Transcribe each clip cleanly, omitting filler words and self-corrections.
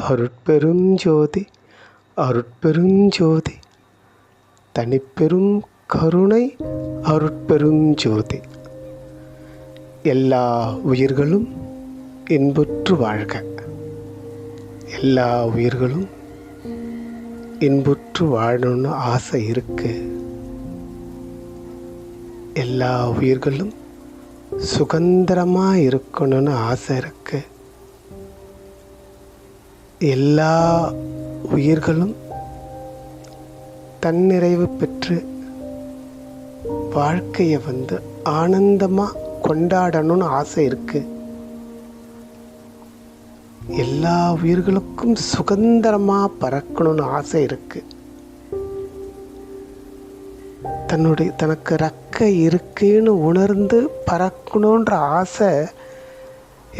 அருட்பெரும் ஜோதி அருட்பெரும் ஜோதி தனிப்பெரும் கருணை அருட்பெரும் ஜோதி. எல்லா உயிர்களும் இன்புற்று வாழ்க. எல்லா உயிர்களும் இன்புற்று வாழணும்னு ஆசை இருக்கு. எல்லா உயிர்களும் சுதந்திரமாக இருக்கணும்னு ஆசை இருக்கு. எல்லா உயிர்களும் தன்னிறைவு பெற்று வாழ்க்கையை ஆனந்தமாக கொண்டாடணும்னு ஆசை இருக்கு. எல்லா உயிர்களுக்கும் சுதந்திரமாக பறக்கணும்னு ஆசை இருக்கு. தனக்கு ரெக்கை இருக்குன்னு உணர்ந்து பறக்கணுன்ற ஆசை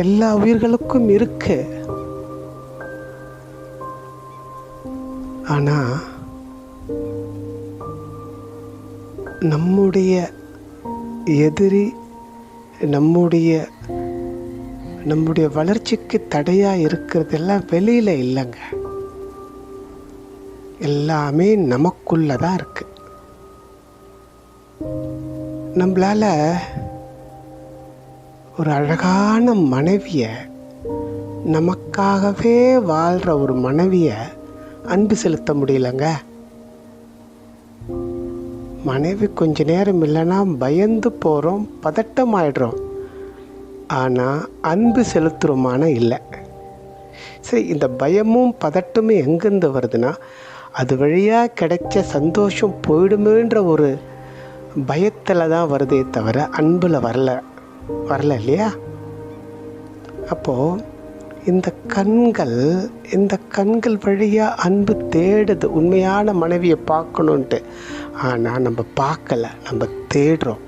எல்லா உயிர்களுக்கும் இருக்கு. ஆனால் நம்முடைய எதிரி நம்முடைய வளர்ச்சிக்கு தடையாக இருக்கிறதெல்லாம் வெளியில் இல்லைங்க. எல்லாமே நமக்குள்ள தான் இருக்கு. நம்மளால ஒரு அழகான மனைவியை, நமக்காகவே வாழ்கிற ஒரு மனைவியை அன்பு செலுத்த முடியலங்க. மனைவி கொஞ்ச நேரம் இல்லைன்னா பயந்து போகிறோம், பதட்டம் ஆயிடுறோம். ஆனால் அன்பு செலுத்துகிறோமான இல்லை. சரி, இந்த பயமும் பதட்டமும் எங்கேருந்து வருதுன்னா, அது வழியாக கிடைச்ச சந்தோஷம் போயிடுமேன்ற ஒரு பயத்தில் தான் வருதே தவிர அன்பில் வரல இல்லையா? அப்போது இந்த கண்கள் வழியாக அன்பு தேடுது, உண்மையான மனைவியை பார்க்கணுன்ட்டு. ஆனால் நம்ம பார்க்கல, நம்ம தேடுறோம்.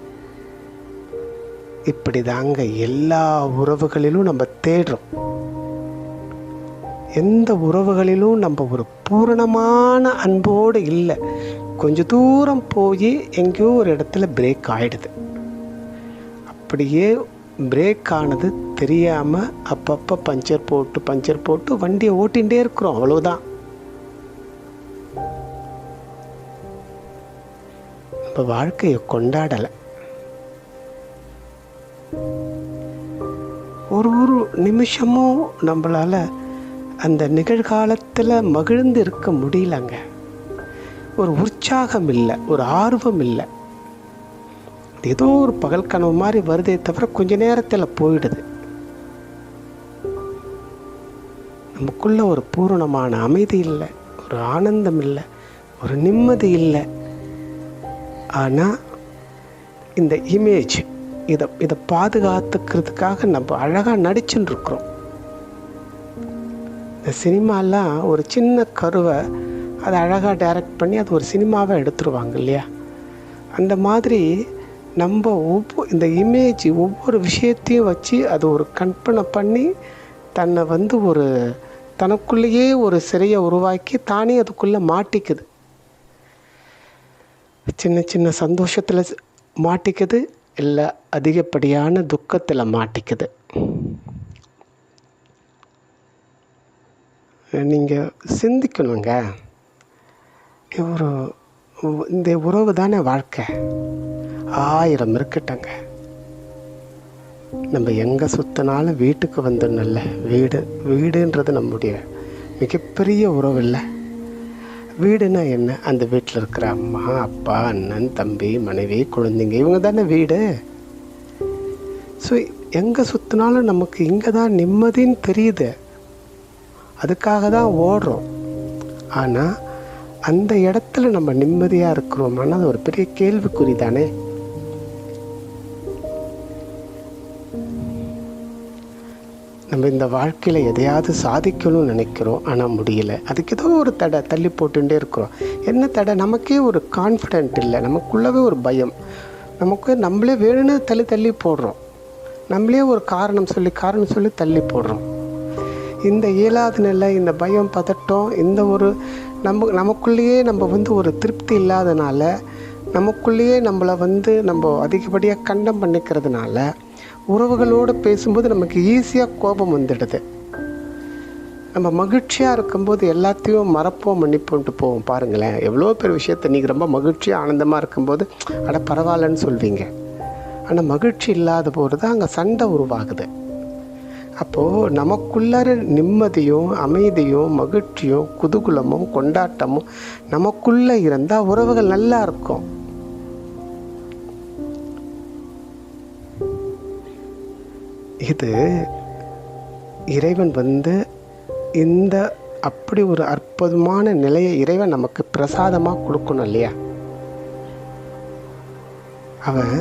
இப்படி தாங்க எல்லா உறவுகளிலும் நம்ம தேடுறோம். எந்த உறவுகளிலும் நம்ம ஒரு பூரணமான அன்போடு இல்லை. கொஞ்சம் தூரம் போய் எங்கேயோ ஒரு இடத்துல பிரேக் ஆகிடுது. அப்படியே பிரேக் ஆனது தெரியாமல் அப்பப்போ பஞ்சர் போட்டு வண்டியை ஓட்டிகிட்டே இருக்கிறோம். அவ்வளோதான். நம்ம வாழ்க்கையை கொண்டாடலை. ஒரு நிமிஷமும் நம்மளால் அந்த நிகழ்காலத்தில் மகிழ்ந்து இருக்க முடியலங்க. ஒரு உற்சாகம் இல்லை, ஒரு ஆர்வம் இல்லை. ஏதோ ஒரு பகல் கனவு மாதிரி வருதே தவிர கொஞ்ச நேரத்தில் போயிடுது. நமக்குள்ள ஒரு பூரணமான அமைதி இல்லை, ஒரு ஆனந்தம் இல்லை, ஒரு நிம்மதி இல்லை. ஆனால் இந்த இமேஜ் இதை பாதுகாத்துக்கிறதுக்காக நம்ம அழகாக நடிச்சுன்னு இருக்கிறோம். இந்த சினிமாலாம் ஒரு சின்ன கருவை அதை அழகாக டைரக்ட் பண்ணி அது ஒரு சினிமாவை எடுத்துருவாங்க இல்லையா? அந்த மாதிரி நம்ம இந்த இமேஜ் ஒவ்வொரு விஷயத்தையும் வச்சு அது ஒரு கற்பனை பண்ணி தன்னை ஒரு தனக்குள்ளேயே ஒரு சிறையை உருவாக்கி தானே அதுக்குள்ளே மாட்டிக்குது. சின்ன சின்ன சந்தோஷத்தில் மாட்டிக்குது, இல்லை அதிகப்படியான துக்கத்தில் மாட்டிக்குது. நீங்கள் சிந்திக்கணுங்க. இந்த உறவு தானே வாழ்க்கை. 1000 இருக்கட்டங்க. நம்ம எங்கே சுற்றினாலும் வீட்டுக்கு வந்துடணும்ல. வீடுன்றது நம்முடைய மிகப்பெரிய உறவு இல்லை. வீடுனா என்ன? அந்த வீட்டில் இருக்கிற அம்மா, அப்பா, அண்ணன், தம்பி, மனைவி, குழந்தைங்க, இவங்க தானே வீடு. ஸோ எங்கே சுற்றினாலும் நமக்கு இங்கே தான் நிம்மதின்னு தெரியுது. அதுக்காக தான் ஓடுறோம். ஆனால் அந்த இடத்துல நம்ம நிம்மதியாக இருக்கிறோம்னா அது ஒரு பெரிய கேள்விக்குறி தானே. நம்ம இந்த வாழ்க்கையில் எதையாவது சாதிக்கணும்னு நினைக்கிறோம், ஆனால் முடியல. அதுக்கு ஏதோ ஒரு தடை தள்ளி போட்டுகிட்டே இருக்கிறோம். என்ன தடை? நமக்கே ஒரு கான்ஃபிடென்ட் இல்லை, நமக்குள்ளவே ஒரு பயம். நமக்கு நம்மளே வேணும்னு தள்ளி போடுறோம். நம்மளே ஒரு காரணம் சொல்லி தள்ளி போடுறோம். இந்த இயலாத நிலை, இந்த பயம், பதட்டம், இந்த ஒரு நமக்குள்ளேயே நம்ம ஒரு திருப்தி இல்லாதனால, நமக்குள்ளேயே நம்மளை நம்ம அதிகப்படியாக கண்டம் பண்ணிக்கிறதுனால உறவுகளோடு பேசும்போது நமக்கு ஈஸியாக கோபம் வந்துடுது. நம்ம மகிழ்ச்சியாக இருக்கும்போது எல்லாத்தையும் மறப்போம் மன்னிப்போன்ட்டு போவோம். பாருங்களேன், எவ்வளோ பேர் விஷயத்தை நீங்கள் ரொம்ப மகிழ்ச்சியாக ஆனந்தமாக இருக்கும்போது அட பரவாயில்லன்னு சொல்வீங்க. ஆனால் மகிழ்ச்சி இல்லாத போது தான் அங்கே சண்டை உருவாகுது. அப்போது நமக்குள்ளார நிம்மதியும் அமைதியும் மகிழ்ச்சியும் குதூகலமும் கொண்டாட்டமும் நமக்குள்ளே இருந்தால் உறவுகள் நல்லா இருக்கும். இது இறைவன் இந்த அப்படி ஒரு அற்புதமான நிலையை இறைவன் நமக்கு பிரசாதமாக கொடுக்கணும் இல்லையா? அவன்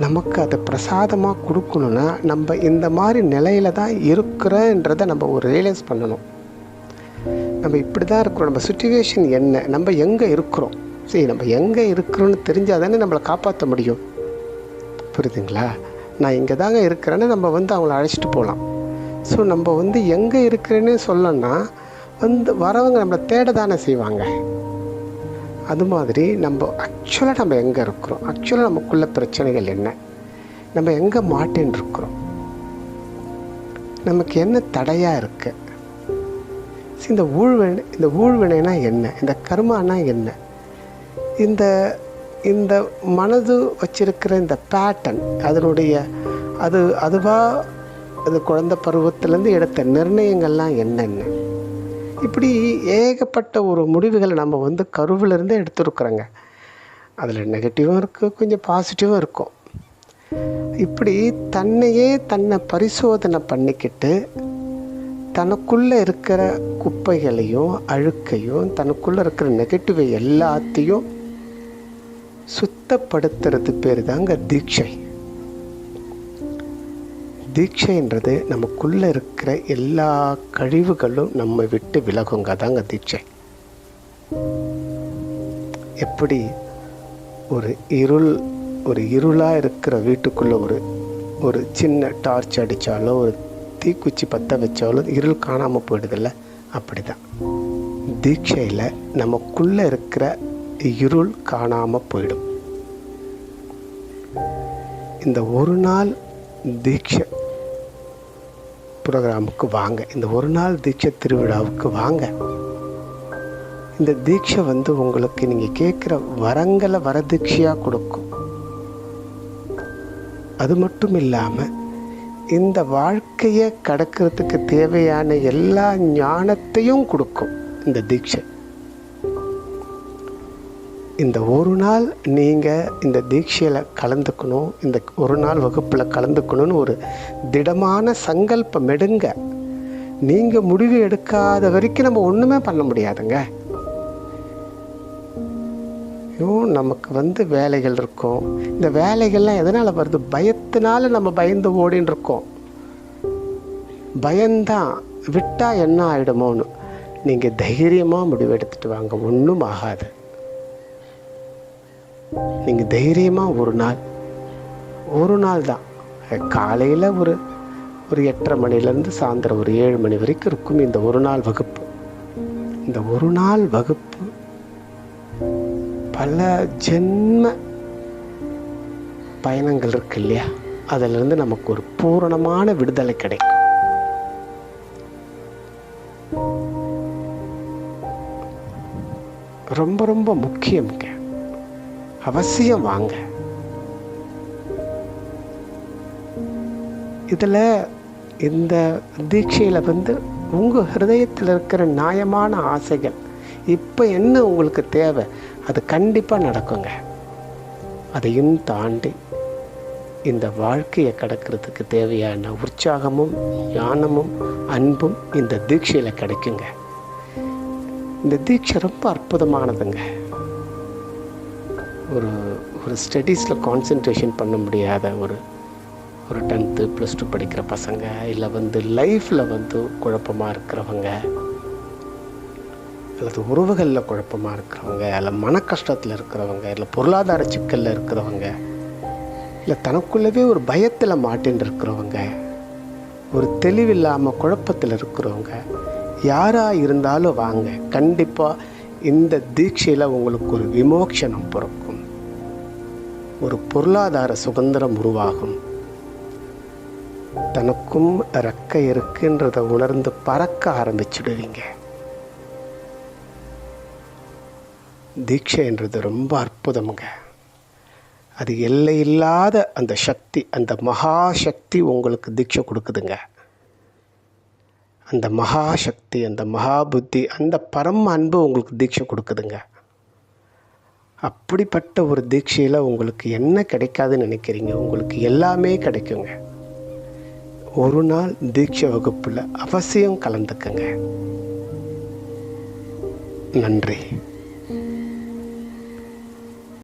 நமக்கு அதை பிரசாதமாக கொடுக்கணுன்னா நம்ம இந்த மாதிரி நிலையில தான் இருக்கிறன்றதை நம்ம ஒரு ரியலைஸ் பண்ணணும். நம்ம இப்படி தான் இருக்கிறோம், நம்ம சுச்சுவேஷன் என்ன, நம்ம எங்கே இருக்கிறோம். சரி, நம்ம எங்கே இருக்கிறோன்னு தெரிஞ்சால் தானே நம்மளை காப்பாற்ற முடியும். புரியுதுங்களா? நான் இங்கே தாங்க இருக்கிறேன்னு நம்ம அவங்கள அழைச்சிட்டு போகலாம். ஸோ நம்ம எங்கே இருக்கிறேன்னு சொல்லணும்னா வரவங்க நம்மளை தேட தானே செய்வாங்க. அது மாதிரி நம்ம ஆக்சுவலாக எங்கே இருக்கிறோம், ஆக்சுவலாக நமக்குள்ள பிரச்சனைகள் என்ன, நம்ம எங்கே மாட்டேன்னு இருக்கிறோம், நமக்கு என்ன தடையாக இருக்கு, இந்த ஊழ்வினைனா என்ன, இந்த கர்மானா என்ன, இந்த மனது வச்சிருக்கிற இந்த பேட்டர்ன் அதனுடைய அது குழந்தை பருவத்திலேருந்து எடுத்த நிர்ணயங்கள்லாம் என்னென்ன, இப்படி ஏகப்பட்ட ஒரு முடிவுகளை நம்ம கருவிலிருந்து எடுத்துருக்குறோங்க. அதில் நெகட்டிவும் இருக்குது, கொஞ்சம் பாசிட்டிவும் இருக்கும். இப்படி தன்னை பரிசோதனை பண்ணிக்கிட்டு தனக்குள்ளே இருக்கிற குப்பைகளையும் அழுக்கையும் தனக்குள்ளே இருக்கிற நெகட்டிவை எல்லாத்தையும் சுத்தப்படுத்துறது பேர் தாங்க தீட்சை. தீட்சைன்றது நமக்குள்ளே இருக்கிற எல்லா கழிவுகளும் நம்ம விட்டு விலகுங்க தாங்க தீட்சை. எப்படி ஒரு இருளாக இருக்கிற வீட்டுக்குள்ளே ஒரு சின்ன டார்ச் அடித்தாலோ ஒரு தீக்குச்சி பற்ற வச்சாலோ இருள் காணாமல் போயிடுதில்ல, அப்படி தான் தீட்சையில் நமக்குள்ளே இருக்கிற இருள் காணாமல் போயிடும். இந்த ஒரு நாள் தீட்சை ப்ரோக்ராமுக்கு வாங்க, இந்த ஒரு நாள் தீட்சை திருவிழாவுக்கு வாங்க. இந்த தீட்சை உங்களுக்கு நீங்கள் கேட்குற வரங்களை வரதீட்சையாக கொடுக்கும். அது மட்டும் இல்லாமல் இந்த வாழ்க்கையை கடக்கிறதுக்கு தேவையான எல்லா ஞானத்தையும் கொடுக்கும் இந்த தீட்சை. இந்த ஒரு நாள் நீங்கள் இந்த தீட்சையில் கலந்துக்கணும், இந்த ஒரு நாள் வகுப்பில் கலந்துக்கணும்னு ஒரு திடமான சங்கல்பம் எடுங்க. நீங்கள் முடிவு எடுக்காத வரைக்கும் நம்ம ஒன்றுமே பண்ண முடியாதுங்க. நமக்கு வேலைகள் இருக்கும். இந்த வேலைகள்லாம் எதனால் வருது? பயத்தினால நம்ம பயந்து ஓடின்னு இருக்கோம். பயந்தான் விட்டால் என்ன ஆகிடுமோன்னு. நீங்கள் தைரியமாக முடிவு எடுத்துகிட்டு வாங்க, ஒன்றும் ஆகாது. நீங்கள் தைரியமாக ஒரு நாள் தான் காலையில் ஒரு 8:30 மணிலேருந்து சாயந்தரம் ஒரு 7 மணி வரைக்கும் இருக்கும் இந்த ஒரு நாள் வகுப்பு. இந்த ஒரு நாள் வகுப்பு பல ஜென்ம பயணங்கள் இருக்கு இல்லையா, அதிலிருந்து நமக்கு ஒரு பூரணமான விடுதலை கிடைக்கும். ரொம்ப ரொம்ப முக்கியம்ங்க, அவசியம் வாங்க. இதில் இந்த தீட்சையில் உங்கள் ஹிருதயத்தில் இருக்கிற நியாயமான ஆசைகள் இப்போ என்ன உங்களுக்கு தேவை அது கண்டிப்பாக நடக்குங்க. அதையும் தாண்டி இந்த வாழ்க்கையை கடக்கிறதுக்கு தேவையான உற்சாகமும் ஞானமும் அன்பும் இந்த தீட்சையில் கிடைக்குங்க. இந்த தீட்சை ரொம்ப அற்புதமானதுங்க. ஒரு ஸ்டடீஸில் கான்சென்ட்ரேஷன் பண்ண முடியாத ஒரு 10th +2 படிக்கிற பசங்க, இல்லை லைஃப்பில் குழப்பமாக இருக்கிறவங்க, அல்லது உறவுகளில் குழப்பமாக இருக்கிறவங்க, இல்லை மன கஷ்டத்தில் இருக்கிறவங்க, இல்லை பொருளாதார சிக்கலில் இருக்கிறவங்க, இல்லை தனக்குள்ளவே ஒரு பயத்தில் மாட்டின்னு இருக்கிறவங்க, ஒரு தெளிவில்லாமல் குழப்பத்தில் இருக்கிறவங்க, யாராக இருந்தாலும் வாங்க. கண்டிப்பாக இந்த தீட்சையில் உங்களுக்கு ஒரு விமோக்ஷனம் பிறக்கும், ஒரு பொருளாதார சுதந்திரம் உருவாகும், தனக்கும் ரெக்கை இருக்குன்றதை உணர்ந்து பறக்க ஆரம்பிச்சுடுவீங்க. தீட்சைன்றது ரொம்ப அற்புதமுங்க. அது எல்லை இல்லாத அந்த சக்தி, அந்த மகா சக்தி உங்களுக்கு தீட்சை கொடுக்குதுங்க. அந்த மகா சக்தி, அந்த மகா புத்தி, அந்த பரம அன்பு உங்களுக்கு தீட்சை கொடுக்குதுங்க. அப்படிப்பட்ட ஒரு தீட்சையில் உங்களுக்கு என்ன கிடைக்காதுன்னு நினைக்கிறீங்க? உங்களுக்கு எல்லாமே கிடைக்குங்க. ஒரு நாள் தீட்சை வகுப்பில் அவசியம் கலந்துக்குங்க. நன்றி.